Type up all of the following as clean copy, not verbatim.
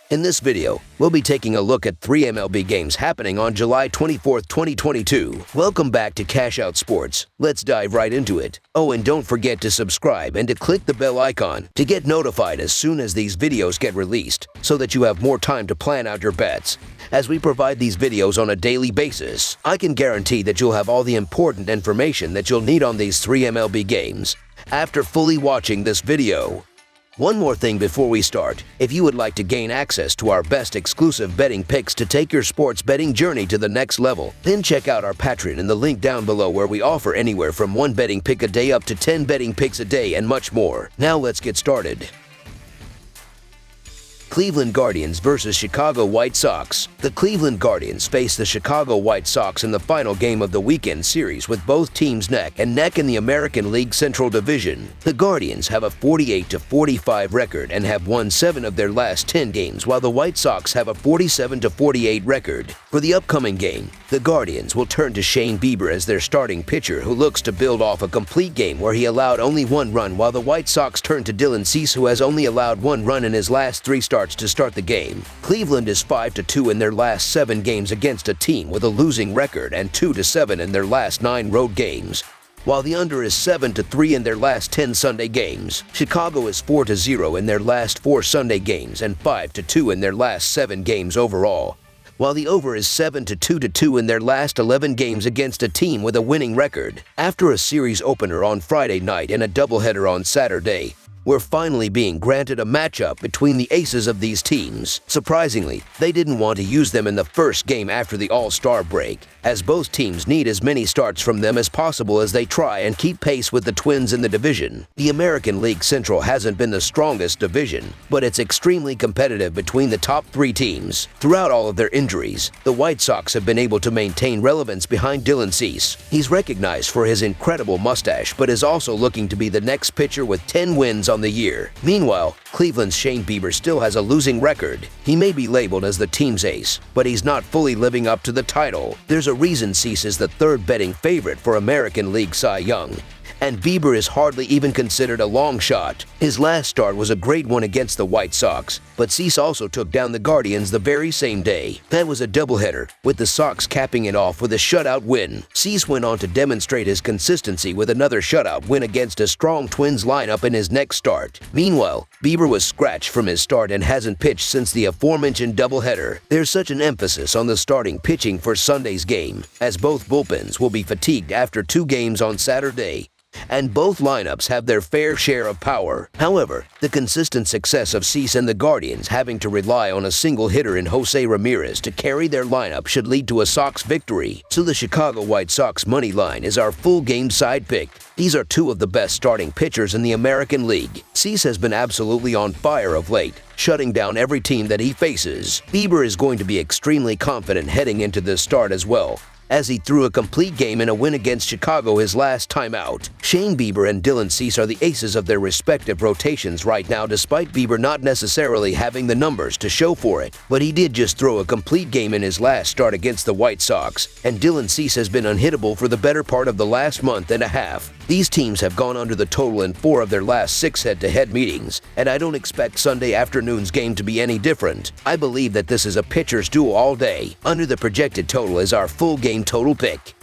In this video, we'll be taking a look at 3 MLB games happening on July 24, 2022. Welcome back to Cash Out Sports. Let's dive right into it. Oh, and don't forget to subscribe and to click the bell icon to get notified as soon as these videos get released, so that you have more time to plan out your bets. As we provide these videos on a daily basis, I can guarantee that you'll have all the important information that you'll need on these 3 MLB games after fully watching this video. One more thing before we start. If you would like to gain access to our best exclusive betting picks to take your sports betting journey to the next level, then check out our Patreon in the link down below, where we offer anywhere from 1 betting pick a day up to 10 betting picks a day and much more. Now let's get started. Cleveland Guardians versus Chicago White Sox. The Cleveland Guardians face the Chicago White Sox in the final game of the weekend series, with both teams neck and neck in the American League Central Division. The Guardians have a 48-45 record and have won 7 of their last 10 games, while the White Sox have a 47-48 record. For the upcoming game, the Guardians will turn to Shane Bieber as their starting pitcher, who looks to build off a complete game where he allowed only 1 run, while the White Sox turn to Dylan Cease, who has only allowed 1 run in his last 3 starts to start the game. Cleveland is 5-2 in their last 7 games against a team with a losing record, and 2-7 in their last 9 road games, while the under is 7-3 in their last 10 Sunday games. Chicago is 4-0 in their last 4 Sunday games and 5-2 in their last 7 games overall, while the over is 7-2 in their last 11 games against a team with a winning record. After a series opener on Friday night and a doubleheader on Saturday, we're finally being granted a matchup between the aces of these teams. Surprisingly, they didn't want to use them in the first game after the All-Star break, as both teams need as many starts from them as possible as they try and keep pace with the Twins in the division. The American League Central hasn't been the strongest division, but it's extremely competitive between the top 3 teams. Throughout all of their injuries, the White Sox have been able to maintain relevance behind Dylan Cease. He's recognized for his incredible mustache, but is also looking to be the next pitcher with 10 wins on the year. Meanwhile, Cleveland's Shane Bieber still has a losing record. He may be labeled as the team's ace, but he's not fully living up to the title. There's a reason Cease is the 3rd betting favorite for American League Cy Young, and Bieber is hardly even considered a long shot. His last start was a great one against the White Sox, but Cease also took down the Guardians the very same day. That was a doubleheader, with the Sox capping it off with a shutout win. Cease went on to demonstrate his consistency with another shutout win against a strong Twins lineup in his next start. Meanwhile, Bieber was scratched from his start and hasn't pitched since the aforementioned doubleheader. There's such an emphasis on the starting pitching for Sunday's game, as both bullpens will be fatigued after 2 games on Saturday, and both lineups have their fair share of power. However, the consistent success of Cease and the Guardians having to rely on a single hitter in Jose Ramirez to carry their lineup should lead to a Sox victory. So the Chicago White Sox money line is our full game side pick. These are 2 of the best starting pitchers in the American League. Cease has been absolutely on fire of late, shutting down every team that he faces. Bieber is going to be extremely confident heading into this start as well, as he threw a complete game in a win against Chicago his last time out. Shane Bieber and Dylan Cease are the aces of their respective rotations right now, despite Bieber not necessarily having the numbers to show for it. But he did just throw a complete game in his last start against the White Sox, and Dylan Cease has been unhittable for the better part of the last month and a half. These teams have gone under the total in 4 of their last 6 head-to-head meetings, and I don't expect Sunday afternoon's game to be any different. I believe that this is a pitcher's duel all day. Under the projected total is our full game total pick.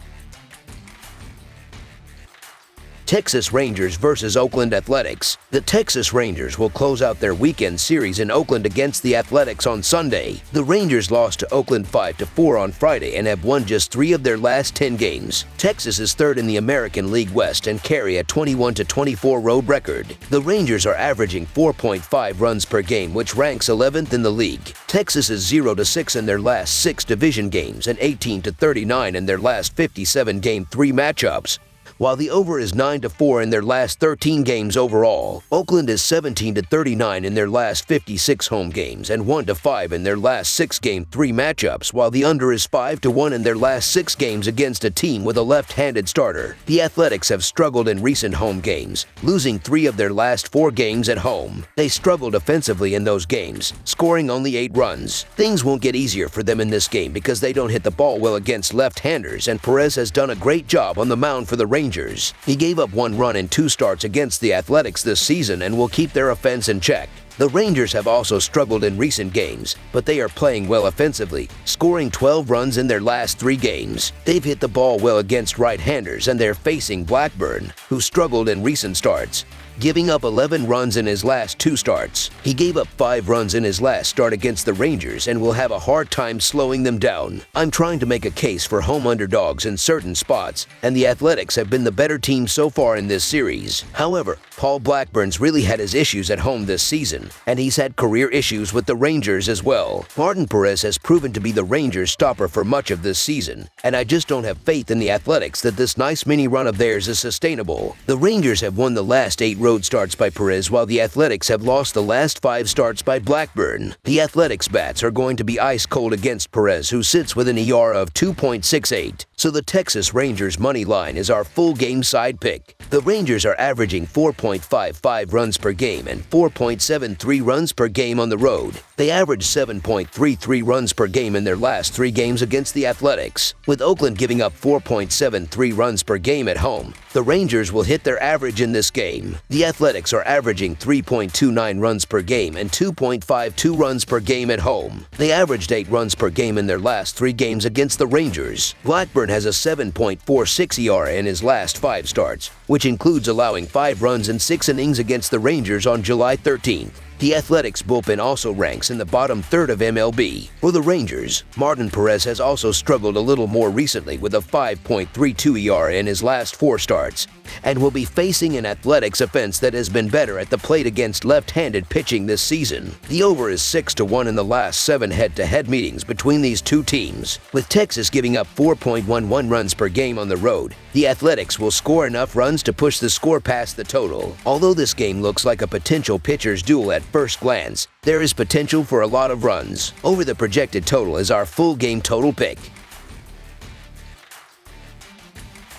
Texas Rangers versus Oakland Athletics. The Texas Rangers will close out their weekend series in Oakland against the Athletics on Sunday. The Rangers lost to Oakland 5-4 on Friday and have won just 3 of their last 10 games. Texas is 3rd in the American League West and carry a 21-24 road record. The Rangers are averaging 4.5 runs per game, which ranks 11th in the league. Texas is 0-6 in their last 6 division games and 18-39 in their last 57 game 3 matchups, while the over is 9-4 in their last 13 games overall. Oakland is 17-39 in their last 56 home games and 1-5 in their last 6 game 3 matchups, while the under is 5-1 in their last 6 games against a team with a left-handed starter. The Athletics have struggled in recent home games, losing 3 of their last 4 games at home. They struggled offensively in those games, scoring only 8 runs. Things won't get easier for them in this game because they don't hit the ball well against left-handers, and Perez has done a great job on the mound for the Rangers Rangers. He gave up 1 run in 2 starts against the Athletics this season and will keep their offense in check. The Rangers have also struggled in recent games, but they are playing well offensively, scoring 12 runs in their last 3 games. They've hit the ball well against right-handers, and they're facing Blackburn, who struggled in recent starts, giving up 11 runs in his last 2 starts. He gave up 5 runs in his last start against the Rangers and will have a hard time slowing them down. I'm trying to make a case for home underdogs in certain spots, and the Athletics have been the better team so far in this series. However, Paul Blackburn's really had his issues at home this season, and he's had career issues with the Rangers as well. Martin Perez has proven to be the Rangers' stopper for much of this season, and I just don't have faith in the Athletics that this nice mini run of theirs is sustainable. The Rangers have won the last 8 road starts by Perez, while the Athletics have lost the last 5 starts by Blackburn. The Athletics bats are going to be ice cold against Perez, who sits with an ER of 2.68. So the Texas Rangers money line is our full game side pick. The Rangers are averaging 4.55 runs per game and 4.73 runs per game on the road. They averaged 7.33 runs per game in their last 3 games against the Athletics. With Oakland giving up 4.73 runs per game at home, the Rangers will hit their average in this game. The Athletics are averaging 3.29 runs per game and 2.52 runs per game at home. They averaged 8 runs per game in their last 3 games against the Rangers. Blackburn has a 7.46 ERA in his last 5 starts, which includes allowing 5 runs in 6 innings against the Rangers on July 13th. The Athletics bullpen also ranks in the bottom third of MLB. For the Rangers, Martin Perez has also struggled a little more recently with a 5.32 ERA in his last 4 starts, and will be facing an Athletics offense that has been better at the plate against left-handed pitching this season. The over is 6-1 in the last 7 head-to-head meetings between these 2 teams. With Texas giving up 4.11 runs per game on the road, the Athletics will score enough runs to push the score past the total. Although this game looks like a potential pitcher's duel at first glance, there is potential for a lot of runs. Over the projected total is our full game total pick.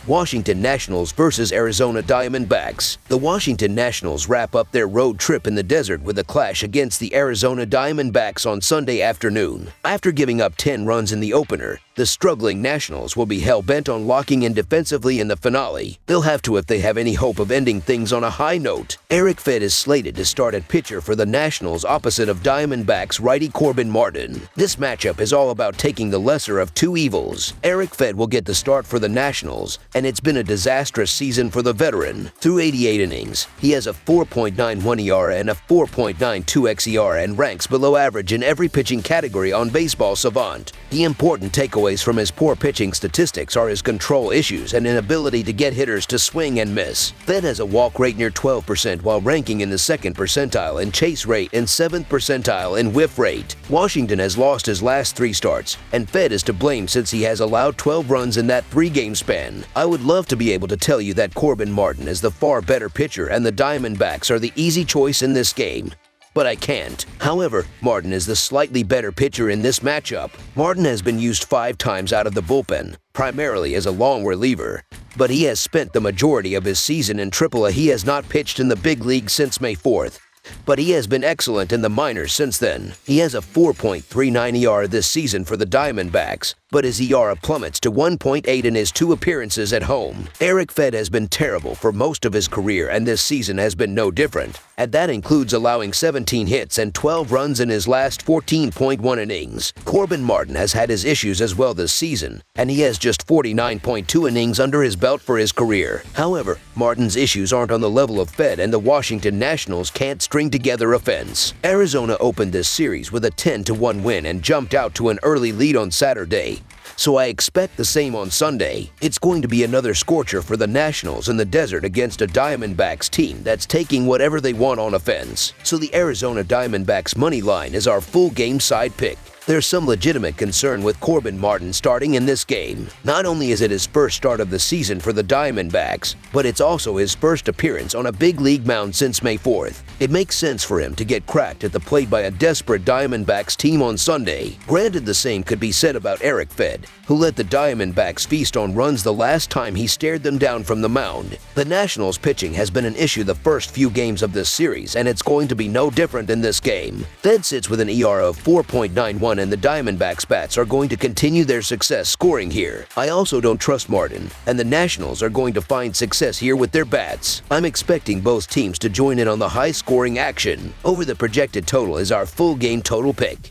Washington Nationals versus Arizona Diamondbacks. The Washington Nationals wrap up their road trip in the desert with a clash against the Arizona Diamondbacks on Sunday afternoon. After giving up 10 runs in the opener, the struggling Nationals will be hell-bent on locking in defensively in the finale. They'll have to if they have any hope of ending things on a high note. Eric Fed is slated to start at pitcher for the Nationals opposite of Diamondbacks righty Corbin Martin. This matchup is all about taking the lesser of 2 evils. Eric Fed will get the start for the Nationals, and it's been a disastrous season for the veteran. Through 88 innings, he has a 4.91 ERA and a 4.92 xERA and ranks below average in every pitching category on Baseball Savant. The important takeaways from his poor pitching statistics are his control issues and inability to get hitters to swing and miss. Fed has a walk rate near 12% while ranking in the 2nd percentile in chase rate and 7th percentile in whiff rate. Washington has lost his last 3 starts, and Fed is to blame since he has allowed 12 runs in that 3-game span. I would love to be able to tell you that Corbin Martin is the far better pitcher and the Diamondbacks are the easy choice in this game, but I can't. However, Martin is the slightly better pitcher in this matchup. Martin has been used 5 times out of the bullpen, primarily as a long reliever, but he has spent the majority of his season in AAA. He has not pitched in the big league since May 4th, but he has been excellent in the minors since then. He has a 4.39 ERA this season for the Diamondbacks, but his ERA plummets to 1.8 in his 2 appearances at home. Eric Fed has been terrible for most of his career, and this season has been no different, and that includes allowing 17 hits and 12 runs in his last 14.1 innings. Corbin Martin has had his issues as well this season, and he has just 49.2 innings under his belt for his career. However, Martin's issues aren't on the level of Fed, and the Washington Nationals can't string together offense. Arizona opened this series with a 10-1 win and jumped out to an early lead on Saturday, so I expect the same on Sunday. It's going to be another scorcher for the Nationals in the desert against a Diamondbacks team that's taking whatever they want on offense. So the Arizona Diamondbacks money line is our full game side pick. There's some legitimate concern with Corbin Martin starting in this game. Not only is it his first start of the season for the Diamondbacks, but it's also his first appearance on a big league mound since May 4th. It makes sense for him to get cracked at the plate by a desperate Diamondbacks team on Sunday. Granted, the same could be said about Eric Fed, said, who let the Diamondbacks feast on runs the last time he stared them down from the mound. The Nationals' pitching has been an issue the first few games of this series, and it's going to be no different in this game. Fed sits with an ERA of 4.91, and the Diamondbacks' bats are going to continue their success scoring here. I also don't trust Martin, and the Nationals are going to find success here with their bats. I'm expecting both teams to join in on the high-scoring action. Over the projected total is our full game total pick.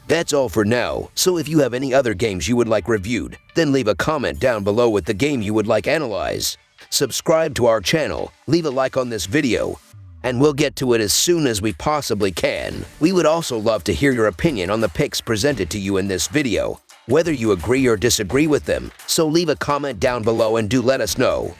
That's all for now, so if you have any other games you would like reviewed, then leave a comment down below with the game you would like analyzed. Subscribe to our channel, leave a like on this video, and we'll get to it as soon as we possibly can. We would also love to hear your opinion on the picks presented to you in this video, whether you agree or disagree with them, so leave a comment down below and do let us know.